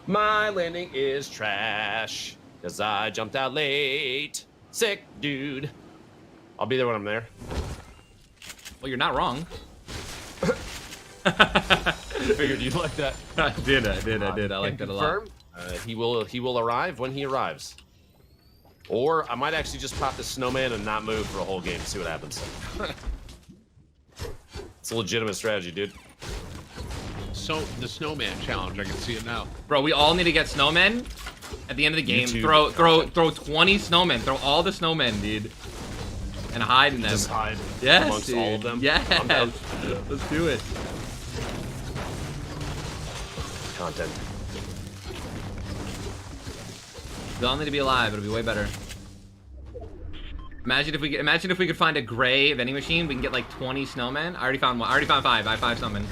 My landing is trash because I jumped out late. Sick, dude. I'll be there when I'm there. Well, you're not wrong. Figured you'd like that. I did. I like that a lot. He will arrive when he arrives. Or I might actually just pop the snowman and not move for a whole game. See what happens. It's a legitimate strategy, dude. So the snowman challenge, I can see it now. Bro, we all need to get snowmen at the end of the game. YouTube Throw 20 snowmen. Throw all the snowmen, dude. And hide in them. Just hide amongst dude. All of them. Yes. Let's do it. Content. We all need to be alive. It'll be way better. Imagine if we could find a gray vending machine. We can get like 20 snowmen. I already found one. I already found 5. I have 5 snowmen.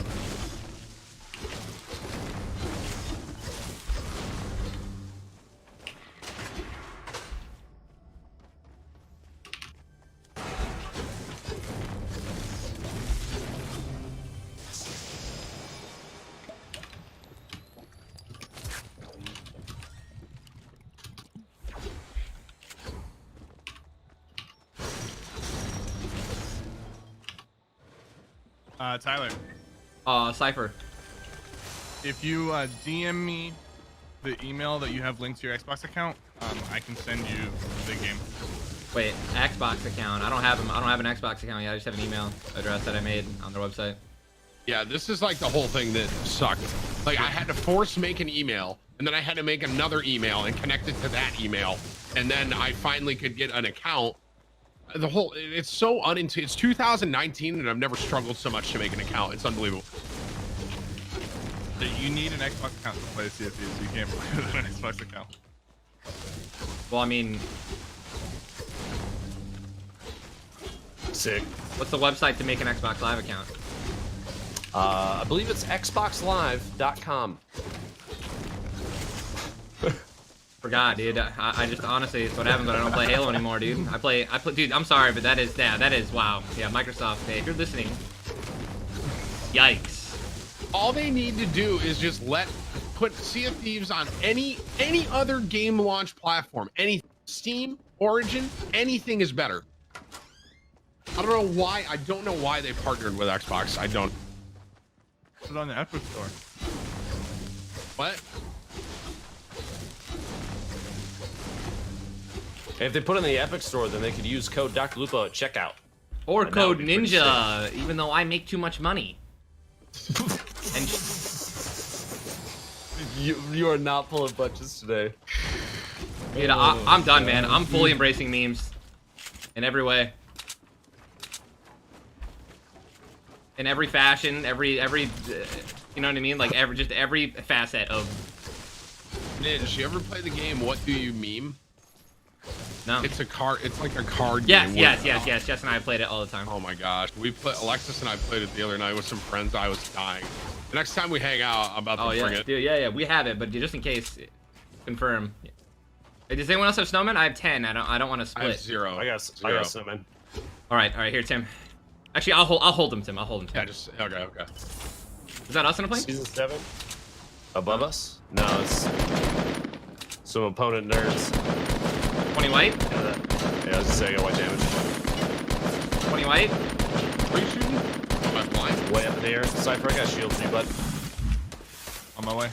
Tyler, Cypher. if you DM me the email that you have linked to your Xbox account, I can send you the game. Wait, Xbox account. I don't have an Xbox account yet. I just have an email address that I made on their website. Yeah, this is like the whole thing that sucked. Like I had to force make an email, and then I had to make another email and connect it to that email, and then I finally could get an account. The whole, it's so it's 2019, and I've never struggled so much to make an account. It's unbelievable. You need an Xbox account to play CFP, so you can't play with an Xbox account. Well, I mean, Sick. what's the website to make an Xbox Live account? I believe it's xboxlive.com. Forgot, dude. I just honestly, it's what happens when I don't play Halo anymore, dude. I play, dude. I'm sorry, but that is wow. Yeah, Microsoft. Hey, if you're listening, yikes. All they need to do is just put Sea of Thieves on any other game launch platform. Any Steam, Origin, anything is better. I don't know why. I don't know why they partnered with Xbox. I don't. Put it on the Epic Store. What? If they put it in the Epic Store, then they could use code Dr. Lupo at checkout. Or And that would code be pretty Ninja, even though I make too much money. And You are not pulling bunches today. dude, I'm done, man. I'm fully embracing memes in every way. In every fashion, every you know what I mean? Like just every facet of. Ninja, you ever play the game What Do You Meme? No. It's a card. It's like a card Yes, game. yes. Jess and I played it all the time. Oh my gosh, Alexis and I played it the other night with some friends. I was dying. The next time we hang out, I'm about to bring yeah, it. dude, yeah, we have it, but just in case, confirm. Hey, does anyone else have snowmen? I have 10. I don't want to I split. have 0. I got snowman. All right, here, Tim. Actually, I'll hold him, Tim. I'll hold him. Tim. Yeah, just okay. Is that us in a plane? Season 7? Above us? No, it's some opponent nerds. 20 white. Yeah, I was just saying, I got white damage. 20 white. Where are you shooting? Am I blind? Way up in the air. Cypher, I got shield for you, bud. On my way.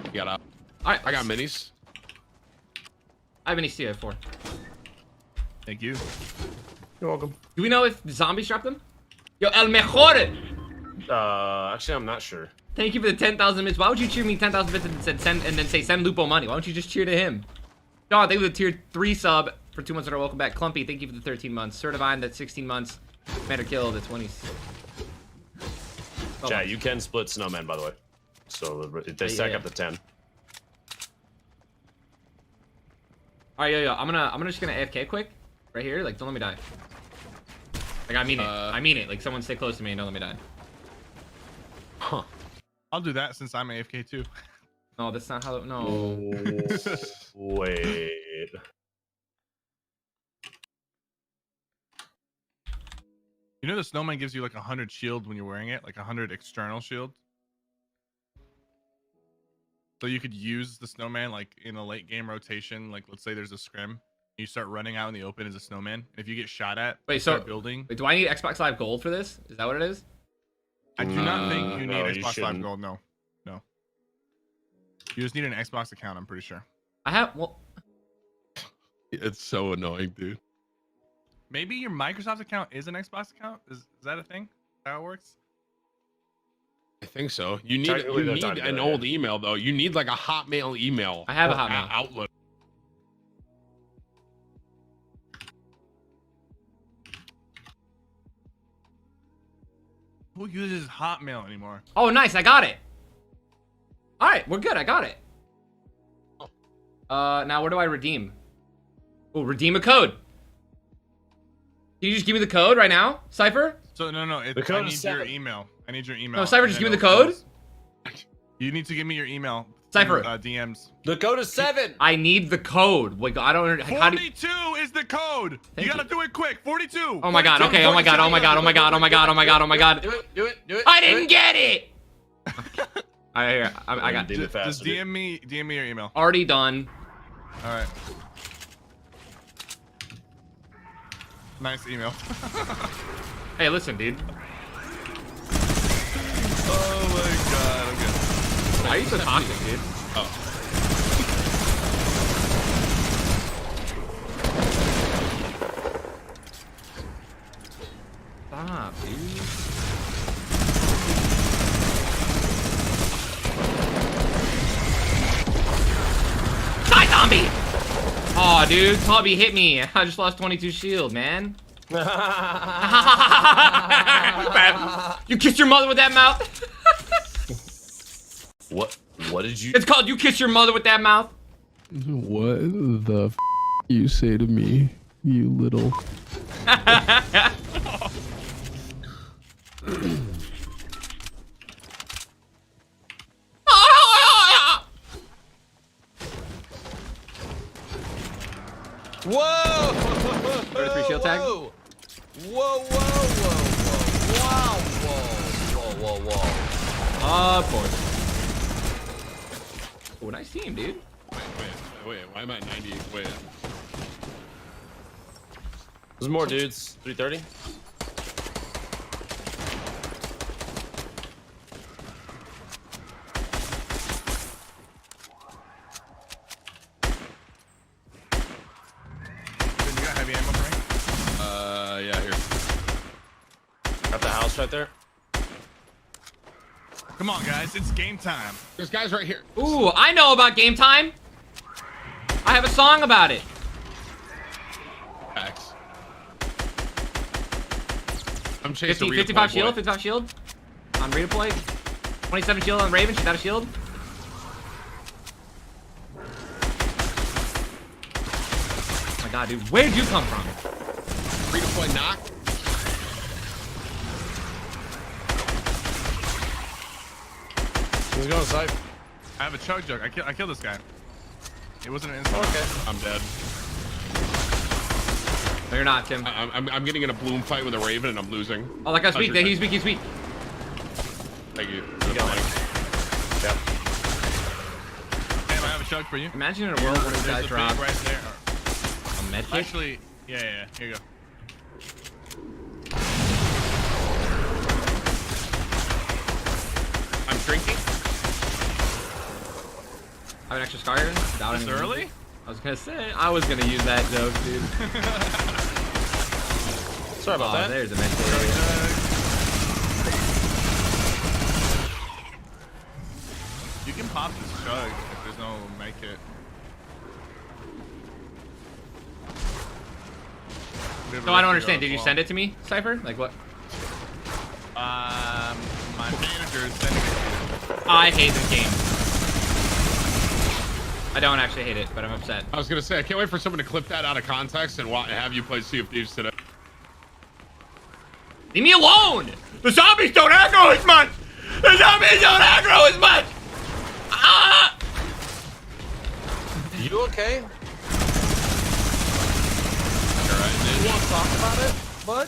You got up. All right, I got minis. I have an EC. I have 4. Thank you. You're welcome. Do we know if zombies drop them? Yo, el mejor. Actually, I'm not sure. Thank you for the 10,000 bits. Why would you cheer me 10,000 bits and then say send Lupo money? Why don't you just cheer to him? John, thank you for the tier 3 sub for 2 months in a row. Welcome back. Clumpy, thank you for the 13 months. Certivine, that's 16 months. Commander Kill, the 20s. Chat, you can split snowmen, by the way. So they stack up to 10. All right, yo, I'm just gonna AFK quick, right here. Like, don't let me die. Like, I mean it. I mean it. Like, someone stay close to me and don't let me die. Huh. I'll do that since I'm AFK too. No, that's not how. No. Wait. You know the snowman gives you like 100 shield when you're wearing it, like 100 external shield. So you could use the snowman like in a late game rotation. Like let's say there's a scrim, you start running out in the open as a snowman. And if you get shot at, Wait, you so start building. wait, do I need Xbox Live Gold for this? Is that what it is? I do not think you need No, you Xbox Live shouldn't. Gold. No. You just need an Xbox account. I'm pretty sure. I have. Well, It's so annoying, dude. Maybe your Microsoft account is an Xbox account. Is that a thing? How it works? I think so. You need Technically, they're tied an together, old yeah. email though. You need like a Hotmail email. I have a or Hotmail. Outlook. Who uses Hotmail anymore? oh, nice. I got it. All right, we're good. I got it. Now where do I redeem? Oh, redeem a code. Can you just give me the code right now, Cypher? So no. The code I is need your 7. email. I need your email. No, Cypher, and just then give me the it'll- code. You need to give me your email. Cypher. through, DMs. The code is 7. I need the code. Wait, I don't. How do? 42 is the code. Thank You gotta you. do it quick. 42. Oh my god. 42, Okay. Oh my god. Oh my god. Oh my god. Oh my god. Oh my god. Oh my god. Do it. I didn't get it. I got Did it fast. Just DM me your email. already done. All right. Nice email. Hey, listen, dude. Oh my god. I'm good. Why are you so toxic, dude? Stop, dude. Die, zombie! Aw, dude, Toby hit me. I just lost 22 shield, man. You kissed your mother with that mouth? What did you? It's called you kiss your mother with that mouth. What the f you say to me, you little... Whoa! 33 shield tag. Whoa! Whoa! Of course. Oh, nice team, dude. Wait. Why am I at 98? Wait. There's more dudes. 330. Dude, you got heavy ammo for me? Yeah, here. Got the house right there. Come on, guys. It's game time. There's guys right here. Ooh, I know about game time. I have a song about it. X. I'm chasing 50, 55 shield, 55 shield. On redeploy. 27 shield on Raven. She's got a shield. Oh my god, dude. Where did you come from? Redeploy knock. He's going side. I have a chug jug. I killed this guy. It wasn't an instant. Okay. I'm dead. No, you're not, Tim. I'm getting in a bloom fight with a Raven and I'm losing. Oh, that guy's weak. How's your He's weak. He's weak. Thank you. You got Mike. Yep. Damn, I have a chug for you. Imagine in a world where these There's guys a drop big right there. a med kit. Actually, yeah. Here you go. I'm drinking. I have an extra scar here. This early? I was gonna say, I was gonna use that joke, dude. Sorry about Oh, that. there's a med kit. You can pop this chug if there's no med kit. So I don't understand. Did you send it to me, Cypher? Like what? My manager is sending it to you. I hate this game. I don't actually hate it, but I'm upset. I was gonna say I can't wait for someone to clip that out of context and have you play Sea of Thieves today. Leave me alone! The zombies don't aggro as much! The zombies don't aggro as much! Ah! You okay? Alright, You want to talk about it, bud?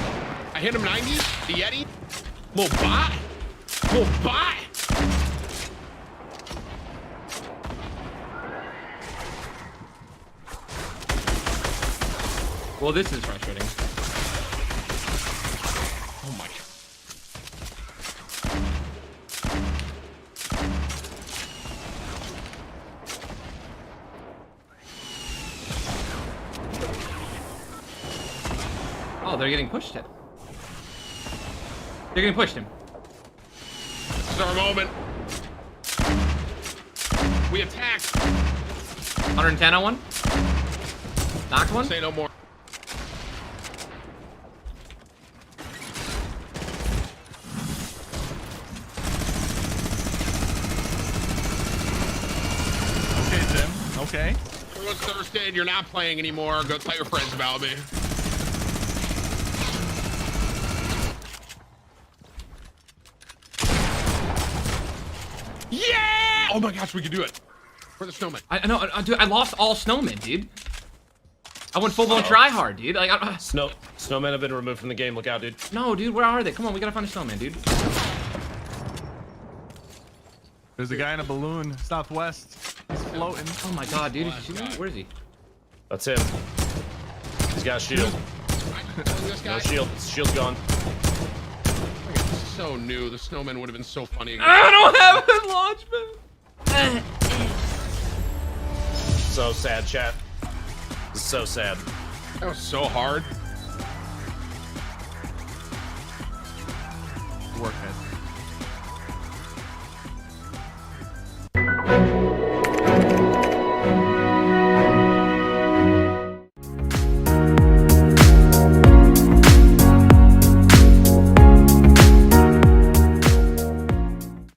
hit him 90. The Yeti. Little bot. Little bot. Well, this is frustrating. Oh my god. Oh, they're getting pushed him. They're getting pushed him. This is our moment. We attack. 110 on one. Knocked one. Say no more. Okay, Tim. Okay. Everyone's Thursday and you're not playing anymore. Go tell your friends about me. Yeah! Oh my gosh, we can do it. For the snowman. I know, dude. I lost all snowmen, dude. I went full blown try hard, dude. Like, Snowmen have been removed from the game. Look out, dude. no, dude. Where are they? Come on, we gotta find a snowman, dude. There's a guy in a balloon southwest. He's floating. Oh my god, dude. Is he shooting me? Where is he? That's him. He's got a shield. This guy. No shield. Shield's gone. So new. The snowman would have been so funny. I don't have a launch pad. So sad, chat. This is so sad. That was so hard. Work it.